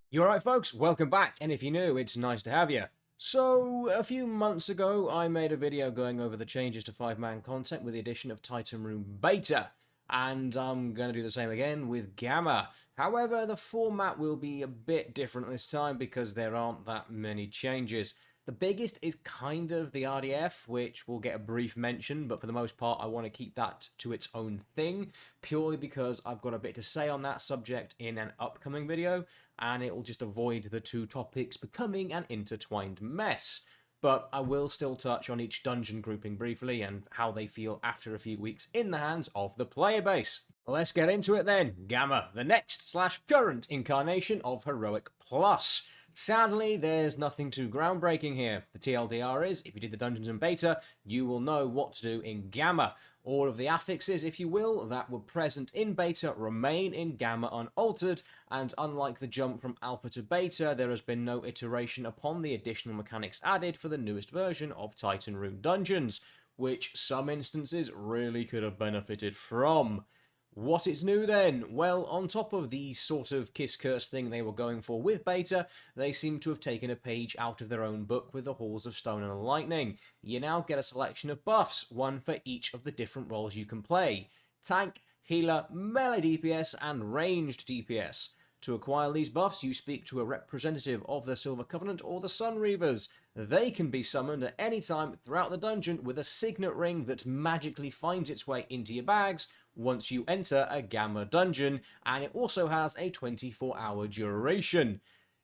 You alright, folks? Welcome back, and if you're new, it's nice to have you. So, a few months ago, I made a video going over the changes to 5-man content with the addition of Titan Rune Beta, and I'm going to do the same again with Gamma. However, the format will be a bit different this time because there aren't that many changes. The biggest is kind of the RDF, which will get a brief mention, but for the most part I want to keep that to its own thing, purely because I've got a bit to say on that subject in an upcoming video, and it will just avoid the two topics becoming an intertwined mess. But I will still touch on each dungeon grouping briefly and how they feel after a few weeks in the hands of the player base. Let's get into it then. Gamma, the next/current incarnation of Heroic Plus. Sadly, there's nothing too groundbreaking here. The TLDR is, if you did the dungeons in beta, you will know what to do in Gamma. All of the affixes, if you will, that were present in beta remain in Gamma unaltered, and unlike the jump from alpha to beta, there has been no iteration upon the additional mechanics added for the newest version of Titan Rune Dungeons, which some instances really could have benefited from. What is new then? Well, on top of the sort of kiss-curse thing they were going for with beta, they seem to have taken a page out of their own book with the Halls of Stone and Lightning. You now get a selection of buffs, one for each of the different roles you can play. Tank, healer, melee DPS, and ranged DPS. To acquire these buffs, you speak to a representative of the Silver Covenant or the Sun Reavers. They can be summoned at any time throughout the dungeon with a signet ring that magically finds its way into your bags once you enter a Gamma dungeon, and it also has a 24-hour duration.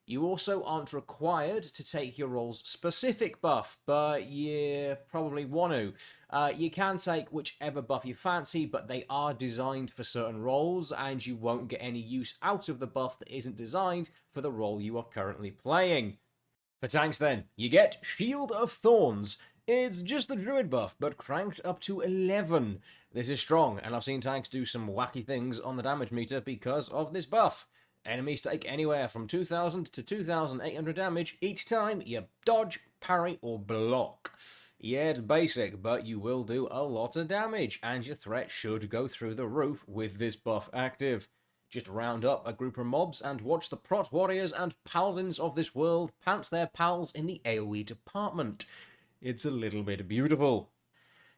You also aren't required to take your role's specific buff, but you probably want to. You can take whichever buff you fancy, but they are designed for certain roles, and you won't get any use out of the buff that isn't designed for the role you are currently playing. For tanks then, you get Shield of Thorns. It's just the Druid buff, but cranked up to 11. This is strong, and I've seen tanks do some wacky things on the damage meter because of this buff. Enemies take anywhere from 2,000 to 2,800 damage each time you dodge, parry, or block. Yeah, it's basic, but you will do a lot of damage, and your threat should go through the roof with this buff active. Just round up a group of mobs and watch the prot warriors and paladins of this world pants their pals in the AoE department. It's a little bit beautiful.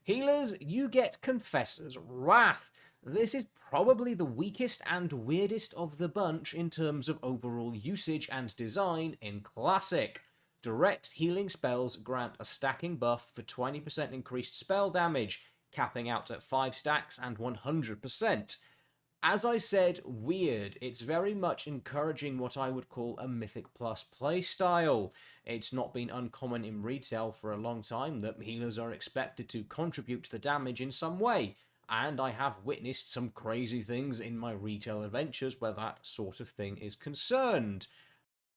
Healers, you get Confessor's Wrath. This is probably the weakest and weirdest of the bunch in terms of overall usage and design in Classic. Direct healing spells grant a stacking buff for 20% increased spell damage, capping out at 5 stacks and 100%. As I said, weird. It's very much encouraging what I would call a Mythic Plus playstyle. It's not been uncommon in retail for a long time that healers are expected to contribute to the damage in some way, and I have witnessed some crazy things in my retail adventures where that sort of thing is concerned.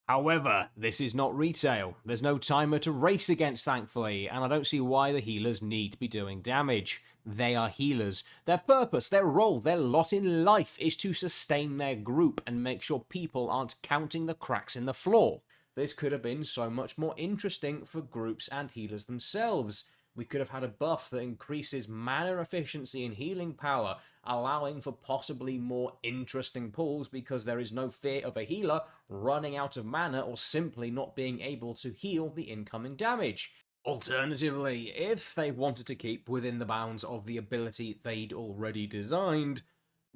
However, this is not retail. There's no timer to race against, thankfully, and I don't see why the healers need to be doing damage. They are healers. Their purpose, their role, their lot in life is to sustain their group and make sure people aren't counting the cracks in the floor. This could have been so much more interesting for groups and healers themselves. We could have had a buff that increases mana efficiency and healing power, allowing for possibly more interesting pulls because there is no fear of a healer running out of mana or simply not being able to heal the incoming damage. Alternatively, if they wanted to keep within the bounds of the ability they'd already designed,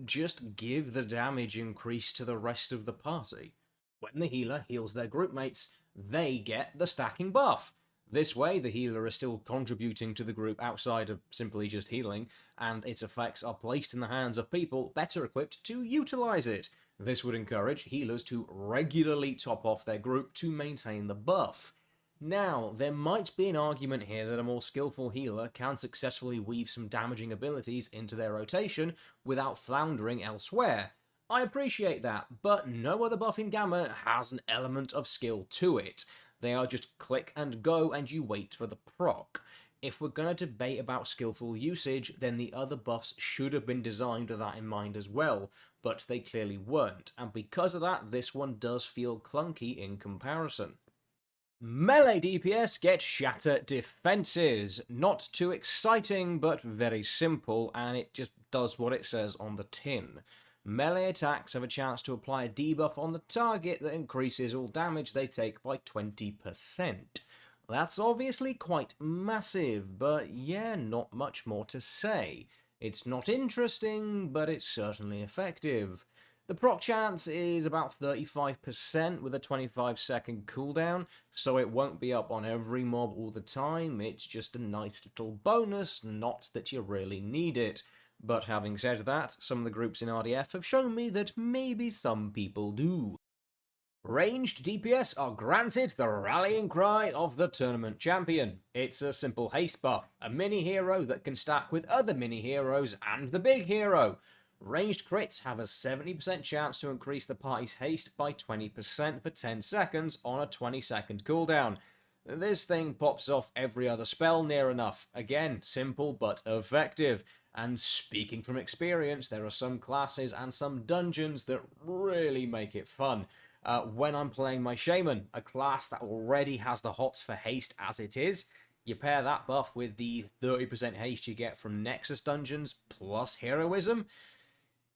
just give the damage increase to the rest of the party. When the healer heals their groupmates, they get the stacking buff. This way, the healer is still contributing to the group outside of simply just healing, and its effects are placed in the hands of people better equipped to utilize it. This would encourage healers to regularly top off their group to maintain the buff. Now, there might be an argument here that a more skillful healer can successfully weave some damaging abilities into their rotation without floundering elsewhere. I appreciate that, but no other buff in Gamma has an element of skill to it. They are just click and go and you wait for the proc. If we're going to debate about skillful usage, then the other buffs should have been designed with that in mind as well, but they clearly weren't, and because of that, this one does feel clunky in comparison. Melee DPS get Shatter Defenses. Not too exciting, but very simple, and it just does what it says on the tin. Melee attacks have a chance to apply a debuff on the target that increases all damage they take by 20%. That's obviously quite massive, but yeah, not much more to say. It's not interesting, but it's certainly effective. The proc chance is about 35% with a 25-second cooldown, so it won't be up on every mob all the time, it's just a nice little bonus, not that you really need it. But having said that, some of the groups in RDF have shown me that maybe some people do. Ranged DPS are granted the rallying cry of the tournament champion. It's a simple haste buff, a mini hero that can stack with other mini heroes and the big hero. Ranged crits have a 70% chance to increase the party's haste by 20% for 10 seconds on a 20-second cooldown. This thing pops off every other spell near enough. Again, simple but effective. And speaking from experience, there are some classes and some dungeons that really make it fun. When I'm playing my Shaman, a class that already has the hots for haste as it is, you pair that buff with the 30% haste you get from Nexus Dungeons plus Heroism,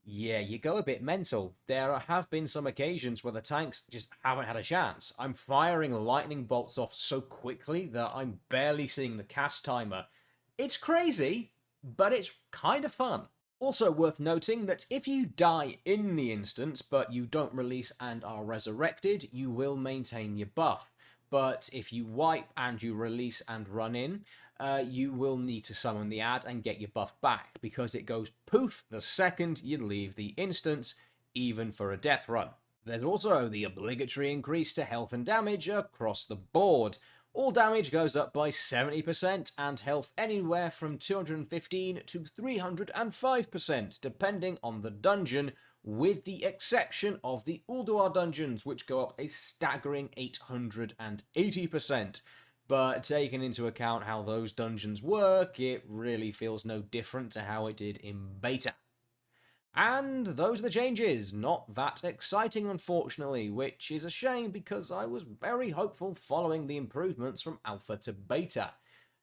yeah, you go a bit mental. There have been some occasions where the tanks just haven't had a chance. I'm firing lightning bolts off so quickly that I'm barely seeing the cast timer. It's crazy, but it's kind of fun. Also worth noting that if you die in the instance, but you don't release and are resurrected, you will maintain your buff. But if you wipe and you release and run in, you will need to summon the ad and get your buff back, because it goes poof the second you leave the instance, even for a death run. There's also the obligatory increase to health and damage across the board. All damage goes up by 70% and health anywhere from 215 to 305%, depending on the dungeon, with the exception of the Utar Dungeons, which go up a staggering 880%. But taking into account how those dungeons work, it really feels no different to how it did in beta. And those are the changes. Not that exciting, unfortunately, which is a shame because I was very hopeful following the improvements from alpha to beta.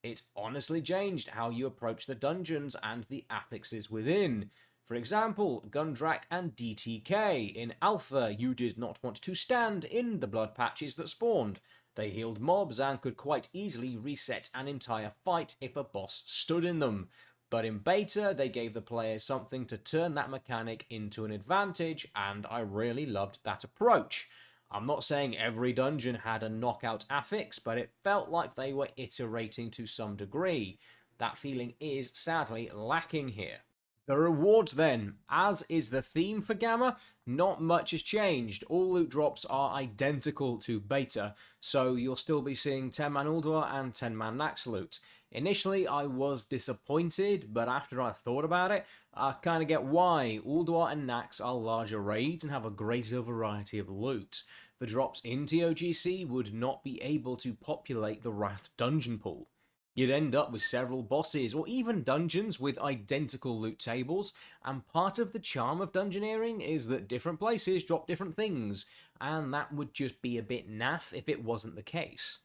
It honestly changed how you approach the dungeons and the affixes within. For example, Gundrak and DTK. In alpha, you did not want to stand in the blood patches that spawned. They healed mobs and could quite easily reset an entire fight if a boss stood in them. But in beta, they gave the player something to turn that mechanic into an advantage, and I really loved that approach. I'm not saying every dungeon had a knockout affix, but it felt like they were iterating to some degree. That feeling is sadly lacking here. The rewards then, as is the theme for Gamma, not much has changed. All loot drops are identical to beta, so you'll still be seeing 10-man Ulduar and 10-man Nax loot. Initially I was disappointed, but after I thought about it, I kinda get why. Ulduar and Nax are larger raids and have a greater variety of loot. The drops in TOGC would not be able to populate the Wrath dungeon pool. You'd end up with several bosses, or even dungeons with identical loot tables, and part of the charm of dungeoneering is that different places drop different things, and that would just be a bit naff if it wasn't the case.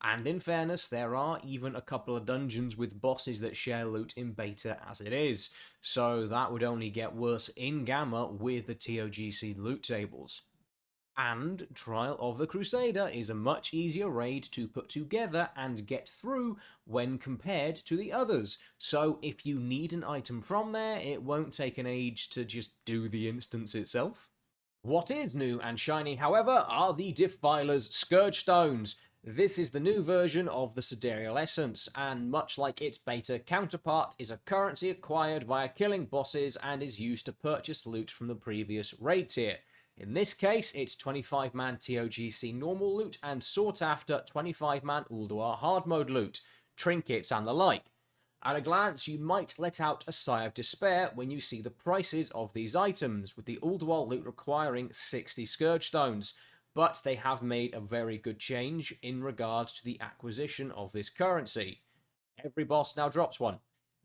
And in fairness, there are even a couple of dungeons with bosses that share loot in beta as it is, so that would only get worse in Gamma with the TOGC loot tables. And Trial of the Crusader is a much easier raid to put together and get through when compared to the others, so if you need an item from there, it won't take an age to just do the instance itself. What is new and shiny, however, are the Defiler's Scourge Stones. This is the new version of the Sidereal Essence, and much like its beta counterpart, is a currency acquired via killing bosses and is used to purchase loot from the previous raid tier. In this case, it's 25-man TOGC normal loot and sought after 25-man Ulduar hard mode loot, trinkets and the like. At a glance, you might let out a sigh of despair when you see the prices of these items, with the Ulduar loot requiring 60 Scourge Stones, but they have made a very good change in regards to the acquisition of this currency. Every boss now drops one.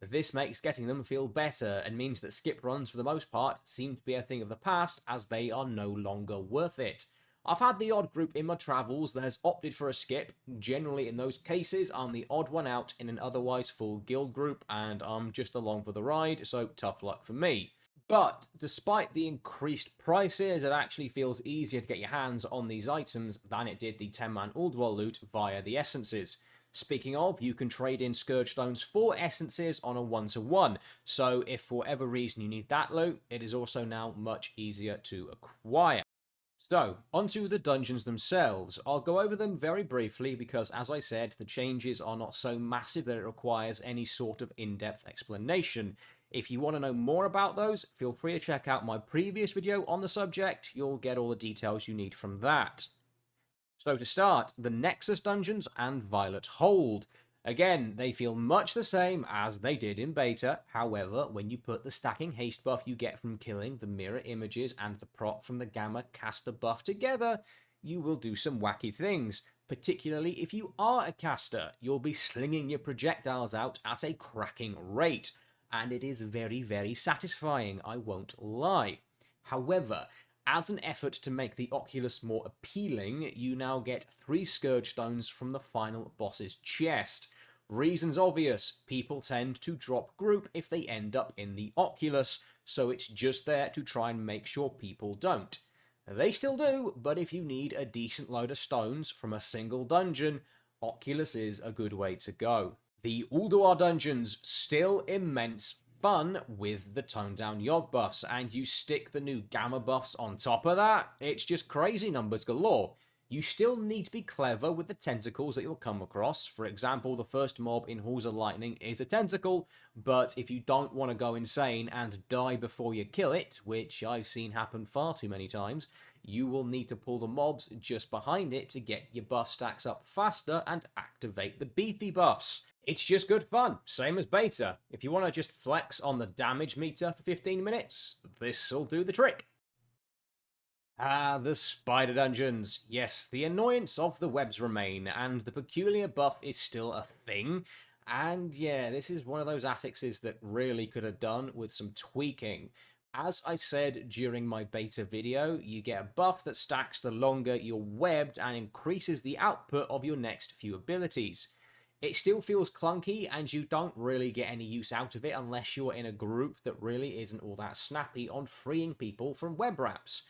This makes getting them feel better and means that skip runs for the most part seem to be a thing of the past as they are no longer worth it. I've had the odd group in my travels that has opted for a skip. Generally in those cases I'm the odd one out in an otherwise full guild group and I'm just along for the ride, so tough luck for me. But despite the increased prices, it actually feels easier to get your hands on these items than it did the 10-man Ulduar loot via the essences. Speaking of, you can trade in Scourge Stones for essences on a 1-to-1, so if for whatever reason you need that loot, it is also now much easier to acquire. So, onto the dungeons themselves. I'll go over them very briefly because, as I said, the changes are not so massive that it requires any sort of in-depth explanation. If you want to know more about those, feel free to check out my previous video on the subject. You'll get all the details you need from that. So to start, the Nexus Dungeons and Violet Hold. Again, they feel much the same as they did in beta, however, when you put the stacking haste buff you get from killing the mirror images and the prop from the Gamma caster buff together, you will do some wacky things. Particularly if you are a caster, you'll be slinging your projectiles out at a cracking rate, and it is very, very satisfying, I won't lie. However, as an effort to make the Oculus more appealing, you now get 3 Scourge Stones from the final boss's chest. Reasons obvious, people tend to drop group if they end up in the Oculus, so it's just there to try and make sure people don't. They still do, but if you need a decent load of stones from a single dungeon, Oculus is a good way to go. The Utar Dungeons, still immense fun with the toned down Yogg buffs, and you stick the new Gamma buffs on top of that, it's just crazy numbers galore. You still need to be clever with the tentacles that you'll come across. For example, the first mob in Halls of Lightning is a tentacle, but if you don't want to go insane and die before you kill it, which I've seen happen far too many times, you will need to pull the mobs just behind it to get your buff stacks up faster and activate the beefy buffs. It's just good fun, same as beta. If you want to just flex on the damage meter for 15 minutes, this'll do the trick. The Spider Dungeons. Yes, the annoyance of the webs remain, and the peculiar buff is still a thing. And yeah, this is one of those affixes that really could have done with some tweaking. As I said during my beta video, you get a buff that stacks the longer you're webbed and increases the output of your next few abilities. It still feels clunky, and you don't really get any use out of it unless you're in a group that really isn't all that snappy on freeing people from web wraps.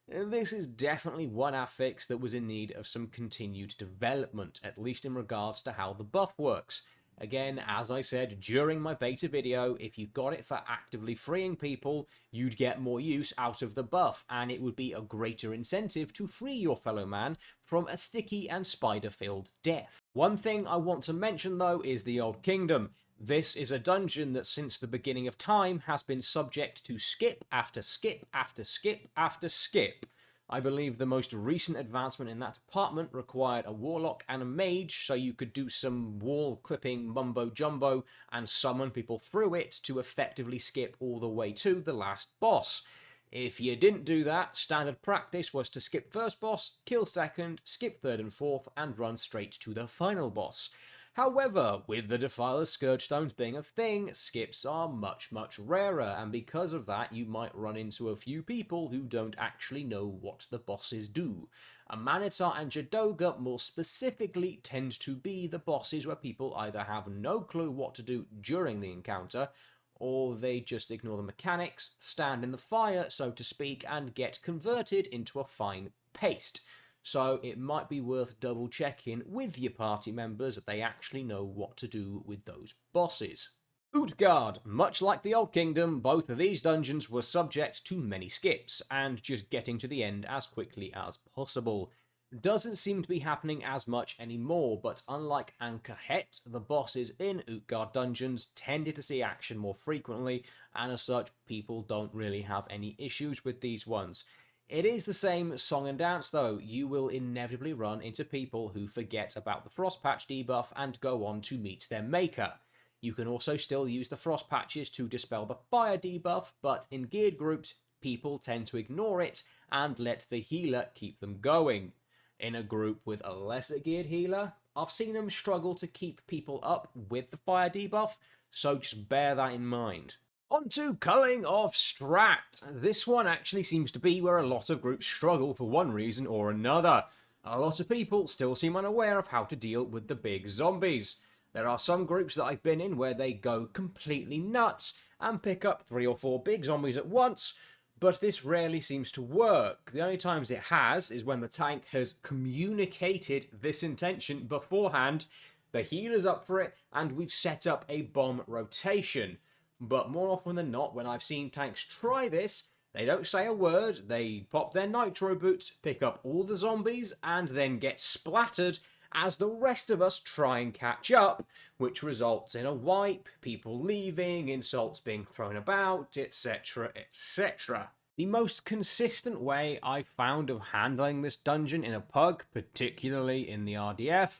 This is definitely one affix that was in need of some continued development, at least in regards to how the buff works. Again, as I said during my beta video, if you got it for actively freeing people, you'd get more use out of the buff, and it would be a greater incentive to free your fellow man from a sticky and spider-filled death. One thing I want to mention though is the Old Kingdom. This is a dungeon that since the beginning of time has been subject to skip after skip after skip after skip. I believe the most recent advancement in that department required a warlock and a mage, so you could do some wall clipping mumbo jumbo and summon people through it to effectively skip all the way to the last boss. If you didn't do that, standard practice was to skip first boss, kill second, skip third and fourth, and run straight to the final boss. However, with the Defiler's Scourge Stones being a thing, skips are much, much rarer, and because of that, you might run into a few people who don't actually know what the bosses do. Amanitar and Jadoga, more specifically, tend to be the bosses where people either have no clue what to do during the encounter, or they just ignore the mechanics, stand in the fire, so to speak, and get converted into a fine paste. So it might be worth double checking with your party members that they actually know what to do with those bosses. Utgard. Much like the Old Kingdom, both of these dungeons were subject to many skips, and just getting to the end as quickly as possible. Doesn't seem to be happening as much anymore, but unlike Ankahet, the bosses in Utgard Dungeons tended to see action more frequently, and as such, people don't really have any issues with these ones. It is the same song and dance though. You will inevitably run into people who forget about the Frost Patch debuff and go on to meet their maker. You can also still use the Frost Patches to dispel the Fire debuff, but in geared groups, people tend to ignore it and let the healer keep them going. In a group with a lesser geared healer, I've seen them struggle to keep people up with the Fire debuff, so just bear that in mind. On to Culling of Strat. This one actually seems to be where a lot of groups struggle for one reason or another. A lot of people still seem unaware of how to deal with the big zombies. There are some groups that I've been in where they go completely nuts, and pick up 3 or 4 big zombies at once, but this rarely seems to work. The only times it has is when the tank has communicated this intention beforehand, the healer's up for it, and we've set up a bomb rotation. But more often than not, when I've seen tanks try this, they don't say a word, they pop their nitro boots, pick up all the zombies, and then get splattered as the rest of us try and catch up, which results in a wipe, people leaving, insults being thrown about, etc, etc. The most consistent way I've found of handling this dungeon in a pug, particularly in the RDF,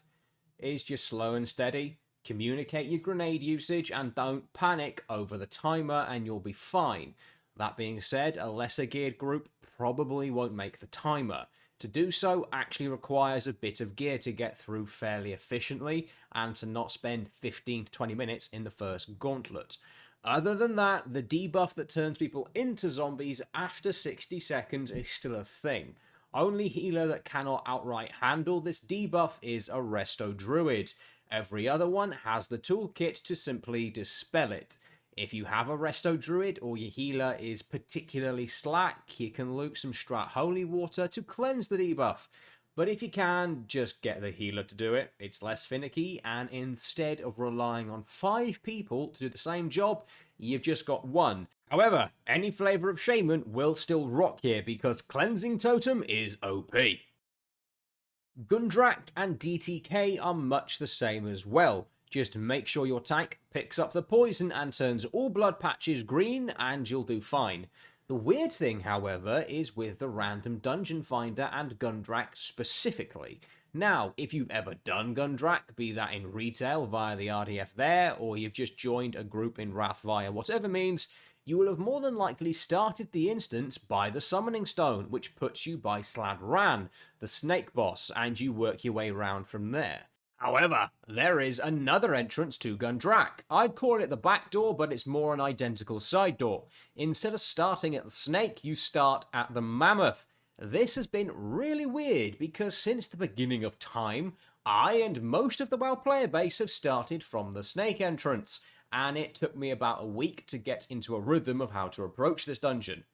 is just slow and steady. Communicate your grenade usage and don't panic over the timer and you'll be fine. That being said, a lesser geared group probably won't make the timer. To do so actually requires a bit of gear to get through fairly efficiently and to not spend 15 to 20 minutes in the first gauntlet. Other than that, the debuff that turns people into zombies after 60 seconds is still a thing. Only healer that cannot outright handle this debuff is a Resto Druid. Every other one has the toolkit to simply dispel it. If you have a Resto Druid or your healer is particularly slack, you can loot some Strat Holy Water to cleanse the debuff. But if you can, just get the healer to do it. It's less finicky, and instead of relying on 5 people to do the same job, you've just got 1. However, any flavour of Shaman will still rock here because Cleansing Totem is OP. Gundrak and DTK are much the same as well. Just make sure your tank picks up the poison and turns all blood patches green and you'll do fine. The weird thing, however, is with the random dungeon finder and Gundrak specifically. Now, if you've ever done Gundrak, be that in retail via the RDF there, or you've just joined a group in Wrath via whatever means, you will have more than likely started the instance by the Summoning Stone, which puts you by Slad Ran, the snake boss, and you work your way around from there. However, there is another entrance to Gundrak. I'd call it the back door, but it's more an identical side door. Instead of starting at the snake, you start at the mammoth. This has been really weird because since the beginning of time, I and most of the WoW player base have started from the snake entrance, and it took me about a week to get into a rhythm of how to approach this dungeon.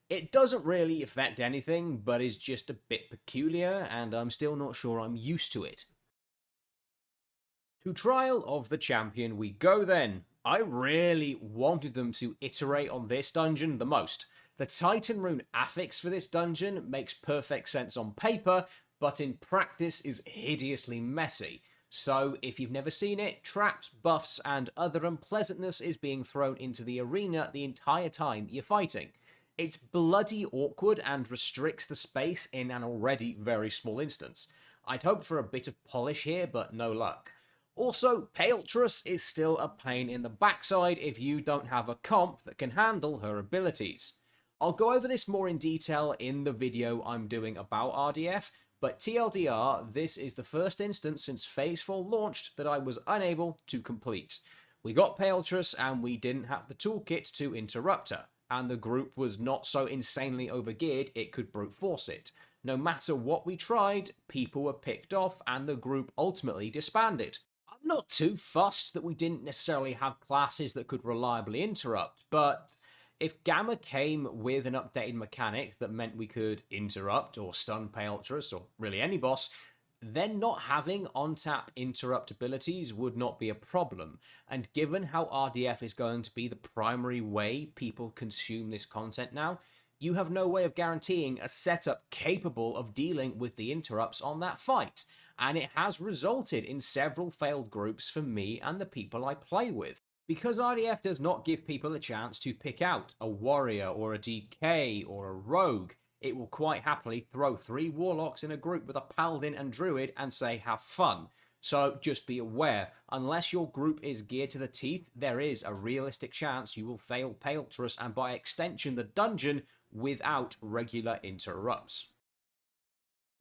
It doesn't really affect anything, but is just a bit peculiar, and I'm still not sure I'm used to it. To Trial of the Champion we go then. I really wanted them to iterate on this dungeon the most. The Titan Rune affix for this dungeon makes perfect sense on paper, but in practice is hideously messy. So if you've never seen it, traps, buffs, and other unpleasantness is being thrown into the arena the entire time you're fighting. It's bloody awkward and restricts the space in an already very small instance. I'd hoped for a bit of polish here, but no luck. Also, Paeltrus is still a pain in the backside if you don't have a comp that can handle her abilities. I'll go over this more in detail in the video I'm doing about RDF, but TLDR, this is the first instance since Phase 4 launched that I was unable to complete. We got Paeltrus and we didn't have the toolkit to interrupt her, and the group was not so insanely overgeared it could brute force it. No matter what we tried, people were picked off and the group ultimately disbanded. I'm not too fussed that we didn't necessarily have classes that could reliably interrupt, but if Gamma came with an updated mechanic that meant we could interrupt or stun Paeltrus, or really any boss, then not having on-tap interrupt abilities would not be a problem, and given how RDF is going to be the primary way people consume this content now, you have no way of guaranteeing a setup capable of dealing with the interrupts on that fight, and it has resulted in several failed groups for me and the people I play with. Because RDF does not give people a chance to pick out a warrior or a DK or a rogue, it will quite happily throw 3 warlocks in a group with a paladin and druid and say have fun. So just be aware, unless your group is geared to the teeth, there is a realistic chance you will fail Paeltrus and by extension the dungeon without regular interrupts.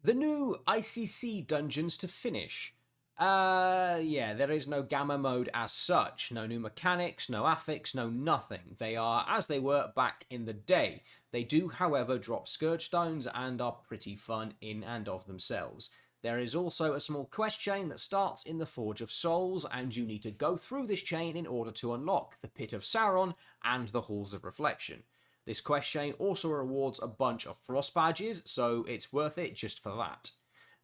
The new ICC dungeons to finish. Yeah, there is no Gamma mode as such. No new mechanics, no affix, no nothing. They are as they were back in the day. They do, however, drop Scourge Stones and are pretty fun in and of themselves. There is also a small quest chain that starts in the Forge of Souls, and you need to go through this chain in order to unlock the Pit of Sauron and the Halls of Reflection. This quest chain also rewards a bunch of Frost badges, so it's worth it just for that.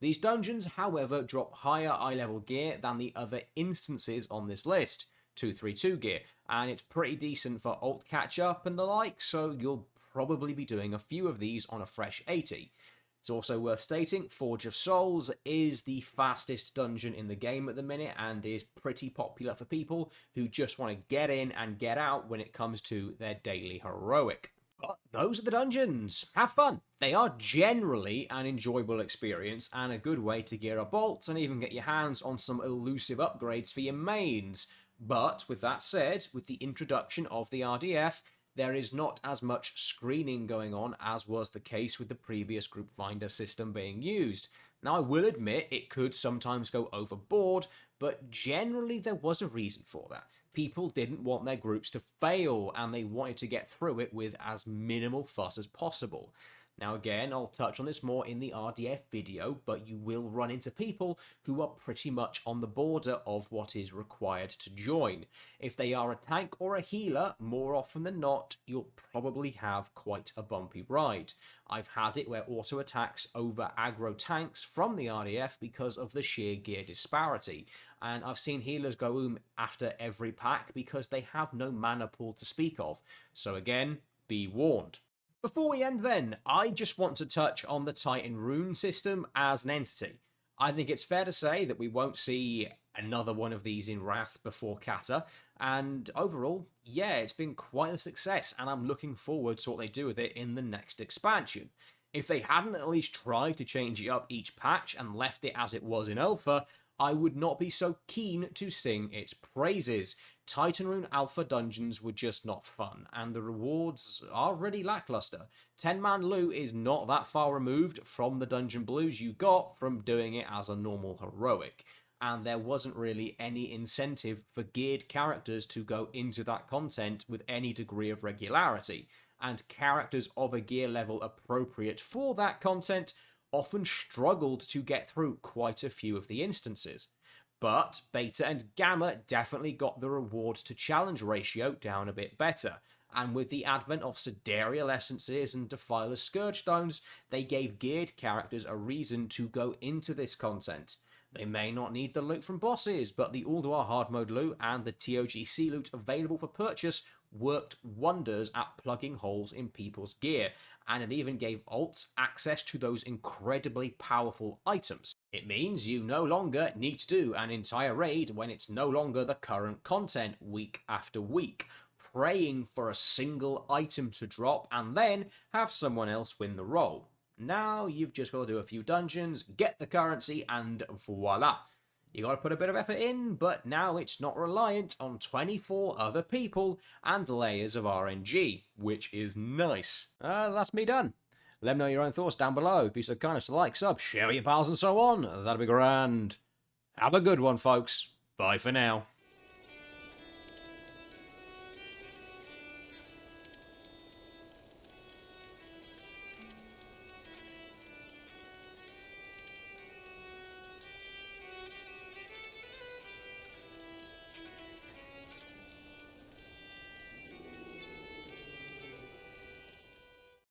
These dungeons, however, drop higher eye level gear than the other instances on this list, 232 gear, and it's pretty decent for alt catch up and the like, so you'll probably be doing a few of these on a fresh 80. It's also worth stating, Forge of Souls is the fastest dungeon in the game at the minute and is pretty popular for people who just want to get in and get out when it comes to their daily heroic. But those are the dungeons. Have fun. They are generally an enjoyable experience and a good way to gear up bolts and even get your hands on some elusive upgrades for your mains. But with that said, with the introduction of the RDF, there is not as much screening going on as was the case with the previous group finder system being used. Now I will admit it could sometimes go overboard, but generally there was a reason for that. People didn't want their groups to fail and they wanted to get through it with as minimal fuss as possible. Now again, I'll touch on this more in the RDF video, but you will run into people who are pretty much on the border of what is required to join. If they are a tank or a healer, more often than not, you'll probably have quite a bumpy ride. I've had it where auto attacks over aggro tanks from the RDF because of the sheer gear disparity, and I've seen healers go after every pack because they have no mana pool to speak of. So again, be warned. Before we end then, I just want to touch on the Titan Rune system as an entity. I think it's fair to say that we won't see another one of these in Wrath before Kata, and overall, yeah, it's been quite a success, and I'm looking forward to what they do with it in the next expansion. If they hadn't at least tried to change it up each patch and left it as it was in Alpha, I would not be so keen to sing its praises. Titan Rune Alpha dungeons were just not fun, and the rewards are really lackluster. 10-man loot is not that far removed from the dungeon blues you got from doing it as a normal heroic, and there wasn't really any incentive for geared characters to go into that content with any degree of regularity, and characters of a gear level appropriate for that content often struggled to get through quite a few of the instances. But Beta and Gamma definitely got the reward to challenge ratio down a bit better, and with the advent of Siderial Essences and Defiler's Scourge Stones, they gave geared characters a reason to go into this content. They may not need the loot from bosses, but the Ulduar hard mode loot and the TOGC loot available for purchase worked wonders at plugging holes in people's gear, and it even gave alts access to those incredibly powerful items. It means you no longer need to do an entire raid when it's no longer the current content week after week, praying for a single item to drop and then have someone else win the role. Now you've just got to do a few dungeons, get the currency, and voila. You got to put a bit of effort in, but now it's not reliant on 24 other people and layers of RNG, which is nice. That's me done. Let me know your own thoughts down below. Be so kind as to like, sub, share with your pals and so on. That'd be grand. Have a good one, folks. Bye for now.